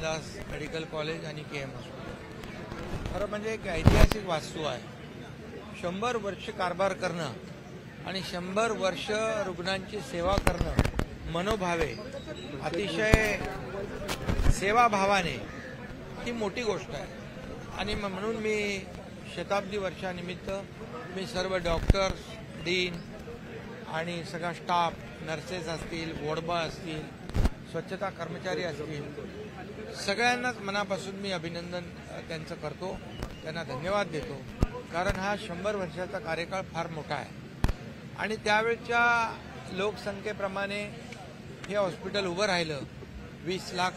Ambadas medical college आणि KM hospital खरं म्हणजे एक ऐतिहासिक वास्तू आहे. 100 वर्ष कारभार करणं आणि 100 वर्ष रुग्णांची सेवा करणं मनोभावे अतिशय सेवाभावाने ही मोठी गोष्ट आहे. आणि म्हणून मी शताब्दी वर्षानिमित्त मी सर्व डॉक्टर्स, डीन आणि सगळा स्टाफ, नर्सेस असतील, वॉर्डबॉय असतील, स्वच्छता कर्मचारी असतील, सगळ्यांनाच मनापासून मी अभिनंदन त्यांचं करतो, त्यांना धन्यवाद देतो. कारण हा 100 वर्षाचा कार्यकाळ फार मोठा आहे आणि त्यावेळच्या लोकसंख्येप्रमाणे हे हॉस्पिटल उभं राहिलं. 20 लाख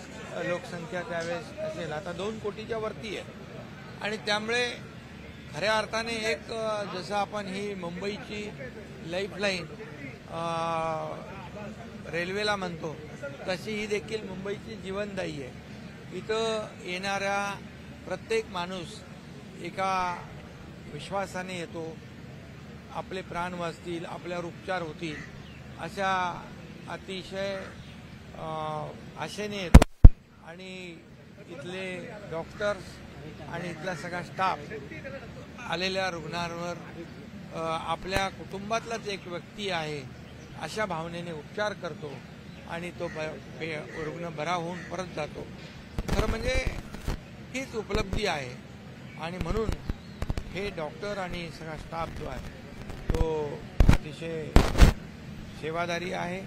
लोकसंख्या त्यावेळेस असेल, आता 2 कोटीच्या वरती आहे. आणि त्यामुळे खऱ्या अर्थाने एक जसं आपण ही मुंबईची लाईफलाईन रेल्वेला म्हणतो तशी ही देखील मुंबईची जीवनदायी आहे. इथं येणाऱ्या प्रत्येक माणूस एका विश्वासाने येतो, आपले प्राण वाचतील, आपल्यावर उपचार होतील अशा अतिशय आशेने येतो. आणि इथले डॉक्टर्स आणि इथला सगळा स्टाफ आलेल्या रुग्णांवर आपल्या कुटुंबातलाच एक व्यक्ती आहे अशा भावनेने उपचार करतो आणि तो रुग्ण बरा होऊन परत जातो. खरं म्हणजे हीच उपलब्धी आहे. आणि म्हणून हे डॉक्टर आणि सगळा स्टाफ जो आहे तो अतिशय सेवादारी आहे.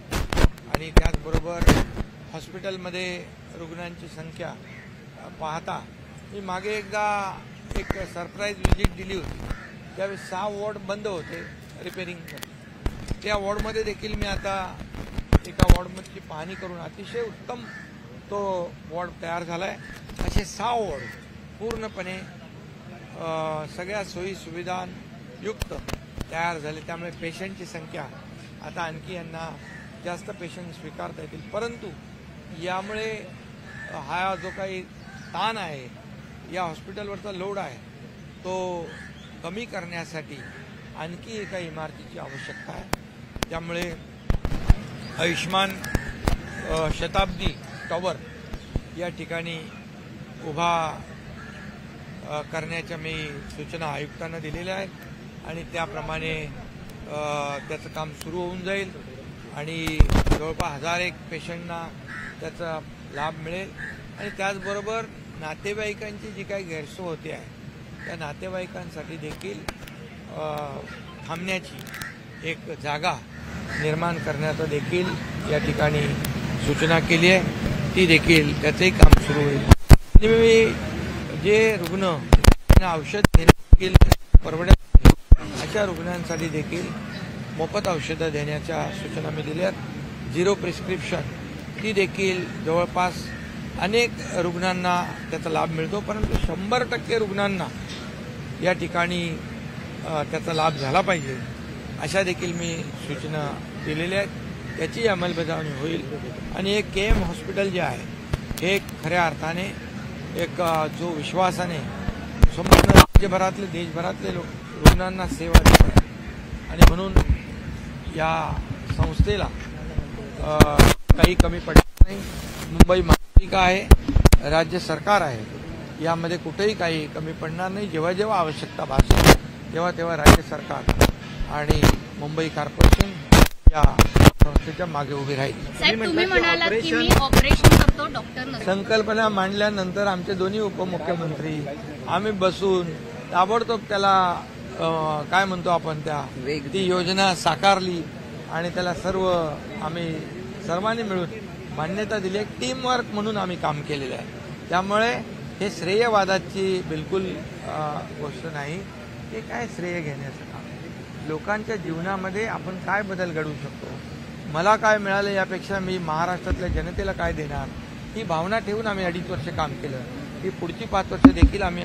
आणि त्याचबरोबर हॉस्पिटलमध्ये रुग्णांची संख्या पाहता मी मागे एकदा एक सरप्राईज व्हिजिट दिली होती, त्यावेळी 6 वॉर्ड बंद होते रिपेरिंग. त्या वॉर्डमध्ये देखील मी आता एका वॉर्डमधली पाहणी करून अतिशय उत्तम तो वॉर्ड तयार झाला आहे. असे 6 वॉर्ड पूर्णपणे सगळ्या सोयी सुविधांयुक्त तयार झाले. त्यामुळे पेशंटची संख्या आता आणखी यांना जास्त पेशंट स्वीकारता येतील. परंतु यामुळे हा जो काही ताण आहे, या हॉस्पिटलवरचा लोड आहे, तो कमी करण्यासाठी आणखी एका इमारतीची आवश्यकता आहे. त्यामुळे आयुष्मान शताब्दी टॉवर या ठिकाणी उभा करण्याच्या मी सूचना आयुक्तांना दिलेल्या आहेत आणि त्याप्रमाणे त्याचं काम सुरू होऊन जाईल आणि जवळपास 1001 पेशंटना त्याचा लाभ मिळेल. आणि त्याचबरोबर नातेवाईकांची जी काही गैरसोय होते आहे त्या नातेवाईकांसाठी देखील थांबण्याची एक जागा निर्माण करण्याचं देखील या ठिकाणी सूचना केली आहे. ती देखील त्याचंही काम सुरू होईल. मी जे रुग्ण औषध देखील परवडत अशा रुग्णांसाठी देखील मोफत औषधं देण्याच्या सूचना मी दिल्या. 0 प्रिस्क्रिप्शन ती देखील जवळपास अनेक रुग्णांना त्याचा लाभ मिळतो, परंतु 100% रुग्णांना या ठिकाणी त्याचा लाभ झाला पाहिजे अशा देखील मी सूचना दिलेल्या आहेत. त्याची अंमलबजावणी होईल. आणि एक KM हॉस्पिटल जे आहे हे खऱ्या अर्थाने एक जो विश्वासाने संपूर्ण राज्यभरातले देशभरातले रुग्णांना सेवा देतात. आणि म्हणून या संस्थेला काही कमी पडणार नाही. मुंबई महापालिका आहे, राज्य सरकार आहे, यामध्ये कुठेही काही कमी पडणार नाही. जेव्हा जेव्हा आवश्यकता भासेल तेव्हा तेव्हा राज्य सरकार आणि मुंबई कॉर्पोरेशन या संस्थेच्या मागे उभी राहील. तुम्ही म्हणालात की मी ऑपरेशन करतो, डॉक्टर नसतो. संकल्पना मांडल्यानंतर आमचे दोन्ही उपमुख्यमंत्री आम्ही बसून ताबडतोब त्याला काय म्हणतो आपण ती योजना साकारली आणि त्याला आम्ही सर्वांनी मिळून मान्यता दिली. एक टीम वर्क म्हणून आम्ही काम केलेलं आहे. त्यामुळे हे श्रेयवादाची बिलकुल गोष्ट नाही. हे काय श्रेय घेण्याचं काम. लोकांच्या जीवनामध्ये आपण काय बदल घडवू शकतो, मला काय मिळालं यापेक्षा मी महाराष्ट्रातल्या जनतेला काय देणार, ही भावना ठेवून आम्ही 2.5 वर्ष काम केलं. ही पुढची 5 वर्ष देखील आम्ही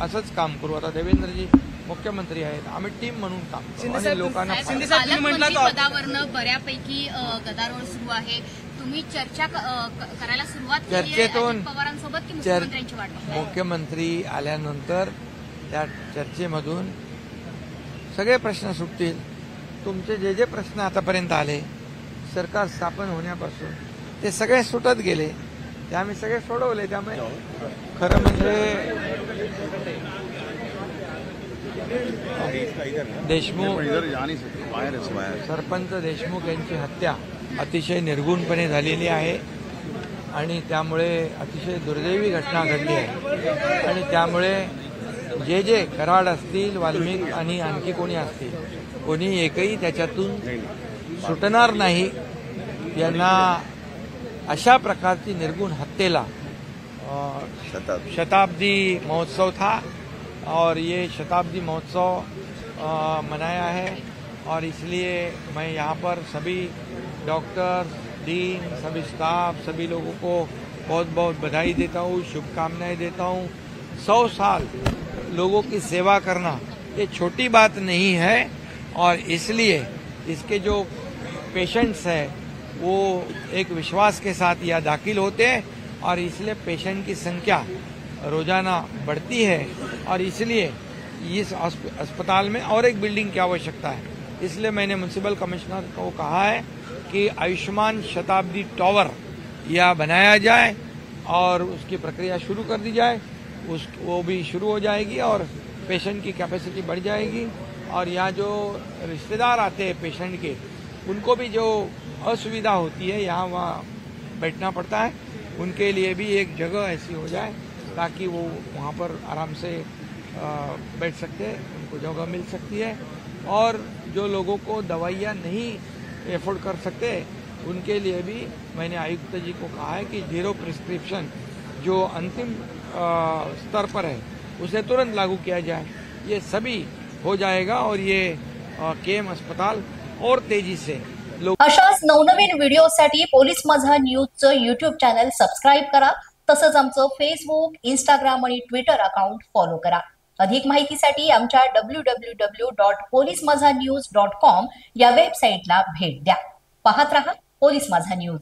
असंच काम करू. आता देवेंद्रजी मुख्यमंत्री आहेत, आम्ही टीम म्हणून काम करू आणि लोकांना पदावरनं बऱ्यापैकी गदारोळ सुरू आहे. तुम्ही चर्चा करायला सुरुवात केली पवारांसोबत की मुख्यमंत्र्यांची वाट बघताय? मुख्यमंत्री आल्यानंतर त्या चर्चेमधून सगळे प्रश्न सुटतील. तुमचे जे प्रश्न आतापर्यंत आले सरकार स्थापन होण्यापासून ते सगळे सुटत गेले. ते आम्ही सगळे सोडवले. त्यामुळे खरं म्हणजे देशमुख सरपंच देशमुख यांची हत्या अतिशय निर्गुणपणे झालेली आहे आणि त्यामुळे अतिशय दुर्दैवी घटना घडली आहे आणि त्यामुळे जे जे कराड असतील, वाल्मिक आणि आणखी कोणी असतील, कोणी एकही त्याच्यातून सुटणार नहीं. यांना अशा प्रकारची निर्गुण हत्येला शताब्दी महोत्सव था और ये शताब्दी महोत्सव मनाया है और इसलिए मैं यहाँ पर सभी डॉक्टर, डीन, सभी स्टाफ, सभी लोगों को बहुत बहुत बधाई देता हूँ, शुभकामनाएं देता हूँ. 100 साल लोगों की सेवा करना ये छोटी बात नहीं है और इसलिए इसके जो पेशेंट्स हैं वो एक विश्वास के साथ यहाँ दाखिल होते हैं और इसलिए पेशेंट की संख्या रोजाना बढ़ती है और इसलिए इस अस्पताल में और एक बिल्डिंग की आवश्यकता है. इसलिए मैंने म्युनिसिपल कमिश्नर को कहा है कि आयुष्मान शताब्दी टावर यह बनाया जाए और उसकी प्रक्रिया शुरू कर दी जाए. वो भी शुरू हो जाएगी और पेशेंट की कैपेसिटी बढ़ जाएगी और यहाँ जो रिश्तेदार आते हैं पेशेंट के, उनको भी जो असुविधा होती है यहाँ वहाँ बैठना पड़ता है, उनके लिए भी एक जगह ऐसी हो जाए ताकि वो वहाँ पर आराम से बैठ सकते हैं, उनको जगह मिल सकती है. और जो लोगों को दवाइयाँ नहीं एफोर्ड कर सकते उनके लिए भी मैंने आयुक्त जी को कहा है कि 0 प्रिस्क्रिप्शन जो अंतिम स्तर पर है उसे तुरंत लागू किया जाए. ये सभी हो जाएगा और ये केम अस्पताल और तेजी से अशाच नवनवीन व्हिडिओसाठी पोलीस माझा न्यूजचं यूट्यूब चॅनल सबस्क्राइब करा. तसंच आमचं फेसबुक, इंस्टाग्राम आणि ट्विटर अकाउंट फॉलो करा. अधिक माहितीसाठी आमच्या www.polismazhanews.com या वेबसाईटला भेट द्या. पाहत रहा पोलीस माझा न्यूज.